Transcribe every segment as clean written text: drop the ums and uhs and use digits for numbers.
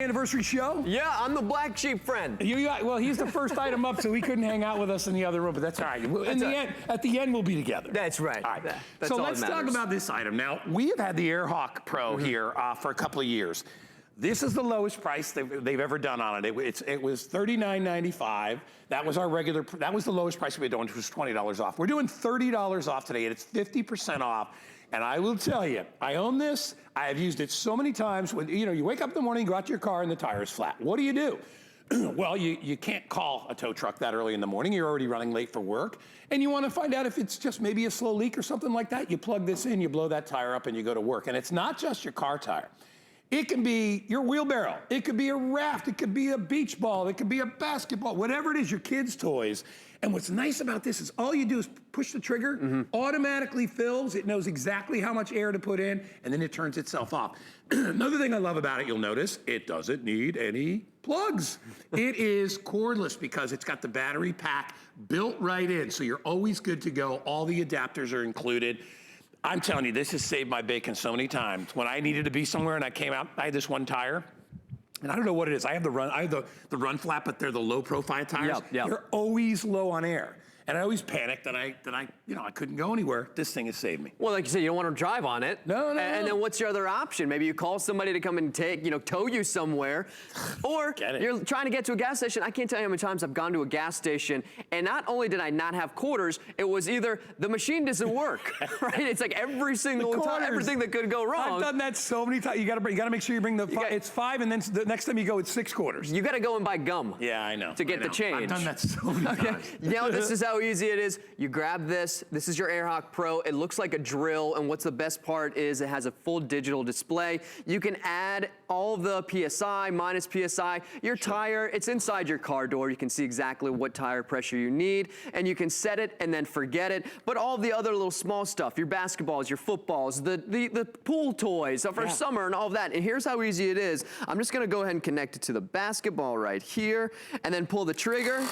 Anniversary show? Yeah, I'm the black sheep friend. Well, he's the first item up, so he couldn't hang out with us in the other room, but that's all right. At the end, we'll be together. That's right. All right. That's so all let's talk about this item. Now, we have had the AirHawk Pro here for a couple of years. This is the lowest price they've ever done on it. It was $39.95. That was our regular. That was the lowest price we had done, which was $20 off. We're doing $30 off today, and it's 50% off. And I will tell you, I own this. I have used it so many times. When you wake up in the morning, go out to your car, and the tire is flat. What do? Well, you can't call a tow truck that early in the morning. You're already running late for work. And you want to find out if it's just maybe a slow leak or something like that. You plug this in, you blow that tire up, and you go to work. And it's not just your car tire. It can be your wheelbarrow. It could be a raft. It could be a beach ball. It could be a basketball, whatever it is, your kids' toys. And what's nice about this is all you do is push the trigger, automatically fills. It knows exactly how much air to put in, and then it turns itself off. Another thing I love about it, you'll notice, it doesn't need any plugs. It is cordless because it's got the battery pack built right in, so you're always good to go. All the adapters are included. I'm telling you, this has saved my bacon so many times. When I needed to be somewhere and I came out, I had this one tire. And I don't know what it is. I have the run flap, but they're the low profile tires. Yep. They're always low on air. And I always panicked that I couldn't go anywhere. This thing has saved me. Well, like you said, you don't want to drive on it. No. And then what's your other option? Maybe you call somebody to come and tow you somewhere. Or you're trying to get to a gas station. I can't tell you how many times I've gone to a gas station, and not only did I not have quarters, it was either the machine doesn't work, right? It's like every single time, everything that could go wrong. I've done that so many times. You got to make sure you bring it's 5, and then the next time you go, it's 6 quarters. You got to go and buy gum. Yeah, I know. To get the change. I've done that so many times. This is how easy it is. You grab this. This is your AirHawk Pro. It looks like a drill, and what's the best part is it has a full digital display. You can add all the PSI, minus PSI, your tire. It's inside your car door. You can see exactly what tire pressure you need, and you can set it and then forget it. But all the other little small stuff, your basketballs, your footballs, the pool toys for summer and all of that. And here's how easy it is. I'm just gonna go ahead and connect it to the basketball right here, and then pull the trigger.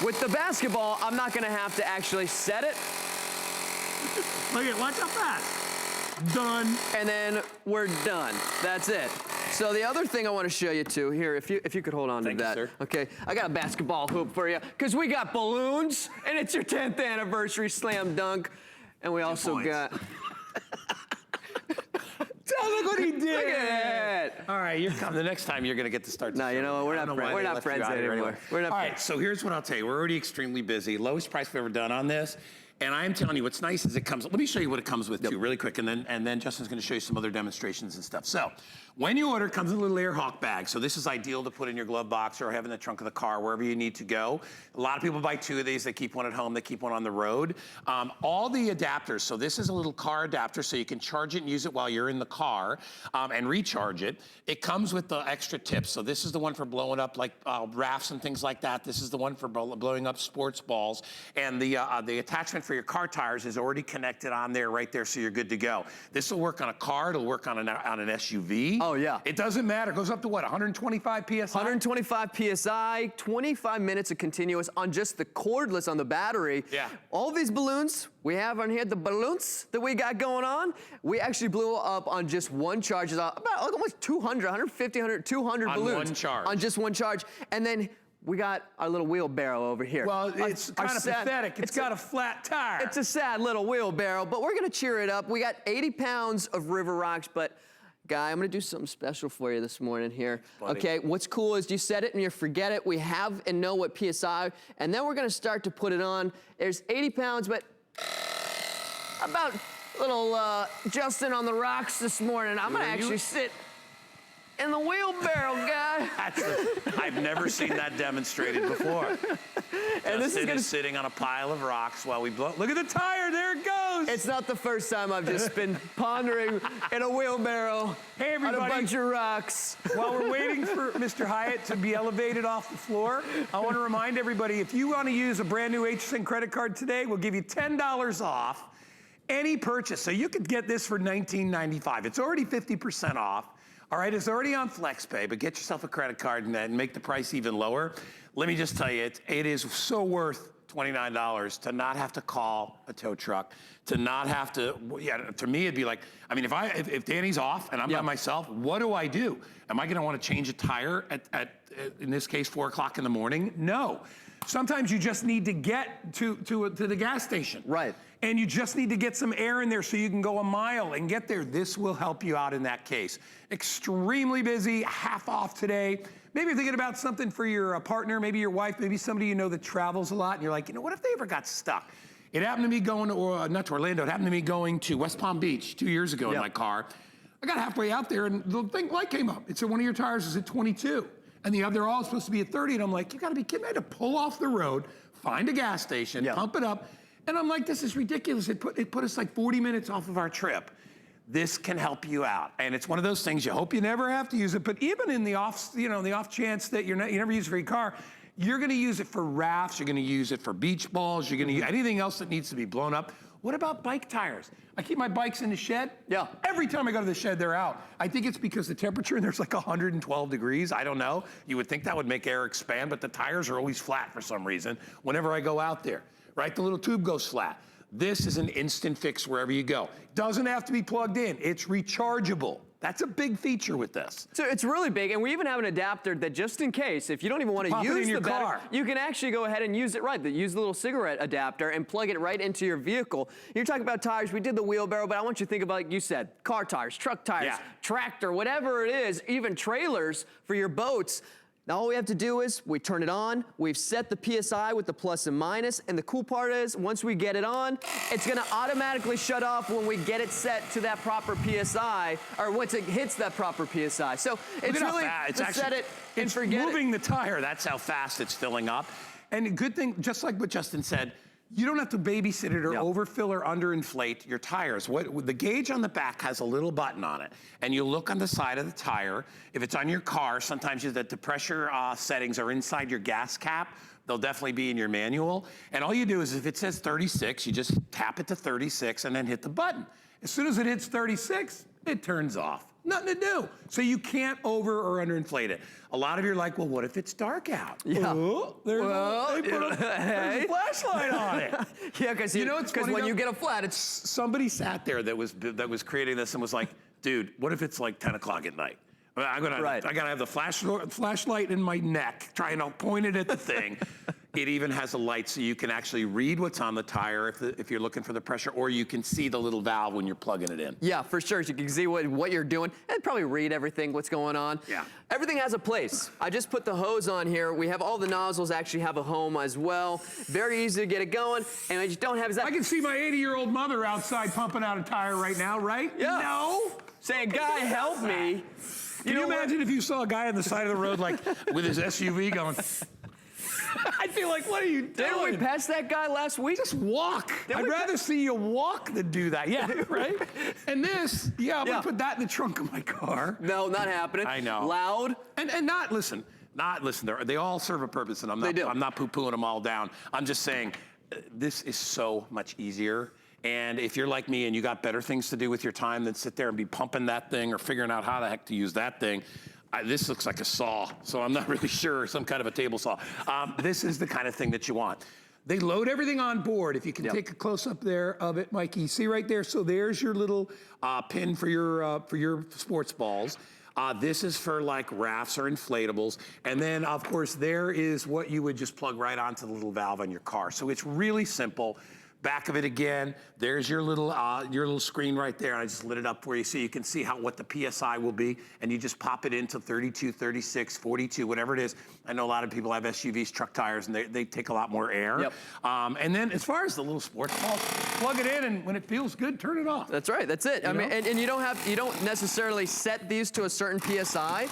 With the basketball, I'm not gonna have to actually set it. Look at, watch how fast. Done. And then we're done. That's it. So the other thing I want to show you too, here, if you could hold on to that. Thank you, sir. Okay, I got a basketball hoop for you, because we got balloons, and it's your 10th anniversary slam dunk. And we also got... Look what he did. Look at it. All right, you're coming. The next time you're going to get to start. No, you know what? We're not friends anymore. All right, so here's what I'll tell you. We're already extremely busy. Lowest price we've ever done on this. And I'm telling you, what's nice is it comes, let me show you what it comes with too, really quick, and then Justin's gonna show you some other demonstrations and stuff. So, when you order, it comes in a little AirHawk bag. So this is ideal to put in your glove box or have in the trunk of the car, wherever you need to go. A lot of people buy 2 of these. They keep one at home, they keep one on the road. All the adapters, so this is a little car adapter, so you can charge it and use it while you're in the car and recharge it. It comes with the extra tips. So this is the one for blowing up like rafts and things like that. This is the one for blowing up sports balls. And the attachment for your car tires is already connected on there, right there, so you're good to go. This will work on a car, it'll work on an SUV. Oh yeah. It doesn't matter, it goes up to what, 125 PSI? 125 PSI, 25 minutes of continuous on just the cordless on the battery. Yeah. All these balloons we have on here, the balloons that we got going on, we actually blew up on just one charge, about almost 200, 150, 100, 200 balloons. On one charge. On just one charge. And then we got our little wheelbarrow over here. Well, it's kind of pathetic. It's got a flat tire. It's a sad little wheelbarrow, but we're gonna cheer it up. We got 80 pounds of River Rocks, but Guy, I'm gonna do something special for you this morning here. Buddy. Okay, what's cool is you set it and you forget it. We have and know what PSI, and then we're gonna start to put it on. There's 80 pounds, but about little Justin on the rocks this morning. I'm gonna actually sit in the wheelbarrow, Guy. I've never seen that demonstrated before. And Justin is sitting on a pile of rocks while we blow. Look at the tire, there it goes. It's not the first time I've just been pondering in a wheelbarrow on a bunch of rocks. While we're waiting for Mr. Hyatt to be elevated off the floor, I want to remind everybody, if you want to use a brand new HSN credit card today, we'll give you $10 off any purchase. So you could get this for $19.95. It's already 50% off. All right, it's already on FlexPay, but get yourself a credit card and make the price even lower. Let me just tell you, it is so worth $29 to not have to call a tow truck to not have to, yeah, to me, it'd be like, I mean, if Danny's off and I'm by myself, what do I do? Am I gonna wanna change a tire at in this case, 4 o'clock in the morning? No. Sometimes you just need to get to the gas station. Right. And you just need to get some air in there so you can go a mile and get there. This will help you out in that case. Extremely busy, half off today. Maybe you're thinking about something for your partner, maybe your wife, maybe somebody you know that travels a lot, and you're like, you know, what if they ever got stuck? It happened to me going to, not to Orlando, it happened to me going to West Palm Beach 2 years ago in my car. I got halfway out there and the light came up. It said one of your tires is at 22. And they're all supposed to be at 30. And I'm like, you gotta be kidding me. I had to pull off the road, find a gas station, pump it up. And I'm like, this is ridiculous. It put us like 40 minutes off of our trip. This can help you out. And it's one of those things, you hope you never have to use it, but even in the off, the off chance that you never use it for your car, you're gonna use it for rafts, you're gonna use it for beach balls, you're gonna use anything else that needs to be blown up. What about bike tires? I keep my bikes in the shed. Yeah. Every time I go to the shed, they're out. I think it's because the temperature in there's like 112 degrees. I don't know. You would think that would make air expand, but the tires are always flat for some reason whenever I go out there, right? The little tube goes flat. This is an instant fix wherever you go. Doesn't have to be plugged in. It's rechargeable. That's a big feature with this. So it's really big, and we even have an adapter that just in case, if you don't even want to use the battery, you can actually go ahead and use it right. Use the little cigarette adapter and plug it right into your vehicle. You're talking about tires, we did the wheelbarrow, but I want you to think about, like you said, car tires, truck tires, tractor, whatever it is, even trailers for your boats. Now all we have to do is we turn it on, we've set the PSI with the plus and minus, and the cool part is once we get it on, it's gonna automatically shut off when we get it set to that proper PSI, or once it hits that proper PSI. So it's really set it and forget it. It's moving the tire, that's how fast it's filling up. And a good thing, just like what Justin said, you don't have to babysit it or overfill or underinflate your tires. The gauge on the back has a little button on it, and you look on the side of the tire. If it's on your car, sometimes the pressure settings are inside your gas cap. They'll definitely be in your manual. And all you do is if it says 36, you just tap it to 36 and then hit the button. As soon as it hits 36, it turns off. Nothing to do. So you can't over or underinflate it. A lot of you are like, well, what if it's dark out? Yeah. Oh, there's a flashlight on it. Yeah, because when you get a flat, it's... Somebody sat there that was creating this and was like, dude, what if it's like 10 o'clock at night? I gotta have the flashlight in my neck, trying to point it at the thing. It even has a light so you can actually read what's on the tire if you're looking for the pressure, or you can see the little valve when you're plugging it in. Yeah, for sure. You can see what you're doing and probably read everything, what's going on. Yeah. Everything has a place. I just put the hose on here. We have all the nozzles actually have a home as well. Very easy to get it going. And I just don't have that. I can see my 80-year-old mother outside pumping out a tire right now, right? Yeah. No. Saying, guy, help me. Can you imagine if you saw a guy on the side of the road, like with his SUV going, I'd be like, what are you doing? Didn't we pass that guy last week? Just walk. I'd rather see you walk than do that. Yeah, right? And this, I'm gonna put that in the trunk of my car. No, not happening. I know. Loud. And not listen, they all serve a purpose, and I'm not poo-pooing them all down. I'm just saying, this is so much easier. And if you're like me and you got better things to do with your time than sit there and be pumping that thing or figuring out how the heck to use that thing, this looks like a saw, so I'm not really sure, some kind of a table saw. This is the kind of thing that you want. They load everything on board. If you can take a close-up there of it, Mikey, you see right there? So there's your little pin for your sports balls. This is for like rafts or inflatables. And then, of course, there is what you would just plug right onto the little valve on your car. So it's really simple. Back of it again, there's your little screen right there. I just lit it up for you so you can see what the PSI will be, and you just pop it into 32, 36, 42, whatever it is. I know a lot of people have SUVs, truck tires, and they take a lot more air. Yep. And then as far as the little sports ball, plug it in, and when it feels good, turn it off. That's right, that's it. I mean, and you don't necessarily set these to a certain PSI.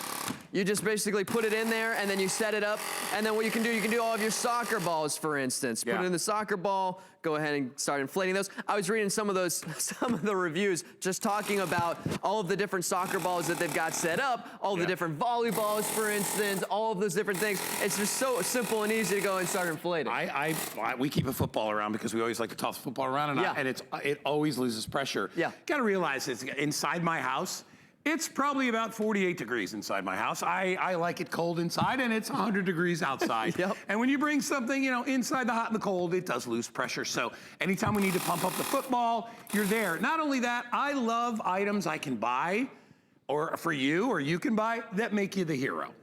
You just basically put it in there, and then you set it up, and then what you can do all of your soccer balls, for instance. Put it in the soccer ball, go ahead and start inflating those. I was reading some of the reviews just talking about all of the different soccer balls that they've got set up, all the different volleyballs, for instance, all of those different things. It's just so simple and easy to go and start inflating. We keep a football around because we always like to toss the football around, and it always loses pressure. Yeah. Got to realize it's inside my house. It's probably about 48 degrees inside my house. I like it cold inside, and it's 100 degrees outside. Yep. And when you bring something, inside the hot and the cold, it does lose pressure. So anytime we need to pump up the football, you're there. Not only that, I love items I can buy, or for you, or you can buy, that make you the hero.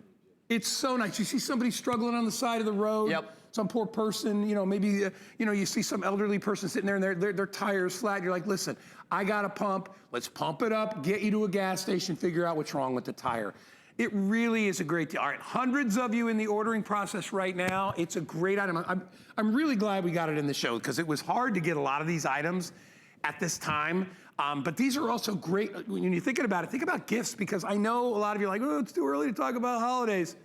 It's so nice. You see somebody struggling on the side of the road. Yep. Some poor person, maybe, you see some elderly person sitting there and their tire's flat. You're like, listen, I got a pump. Let's pump it up, get you to a gas station, figure out what's wrong with the tire. It really is a great deal. All right, hundreds of you in the ordering process right now. It's a great item. I'm really glad we got it in the show because it was hard to get a lot of these items at this time. But these are also great. When you're thinking about it, think about gifts, because I know a lot of you are like, oh, it's too early to talk about holidays.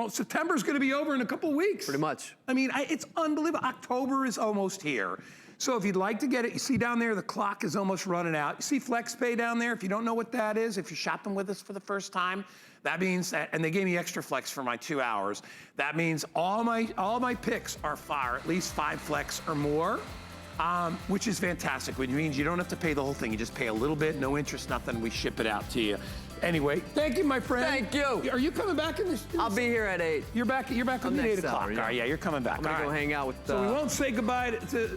September's going to be over in a couple weeks. Pretty much. I mean, it's unbelievable. October is almost here. So if you'd like to get it, you see down there, the clock is almost running out. You see FlexPay down there? If you don't know what that is, if you're shopping with us for the first time, that means that, and they gave me extra flex for my 2 hours. That means all my picks are at least 5 flex or more, which is fantastic, which means you don't have to pay the whole thing. You just pay a little bit, no interest, nothing. We ship it out to you. Anyway, thank you, my friend. Thank you. Are you coming back in this? I'll be here at 8. You're back on the next 8 o'clock. hour, yeah. All right, yeah, you're coming back. I'm gonna go hang out with. So we won't say goodbye to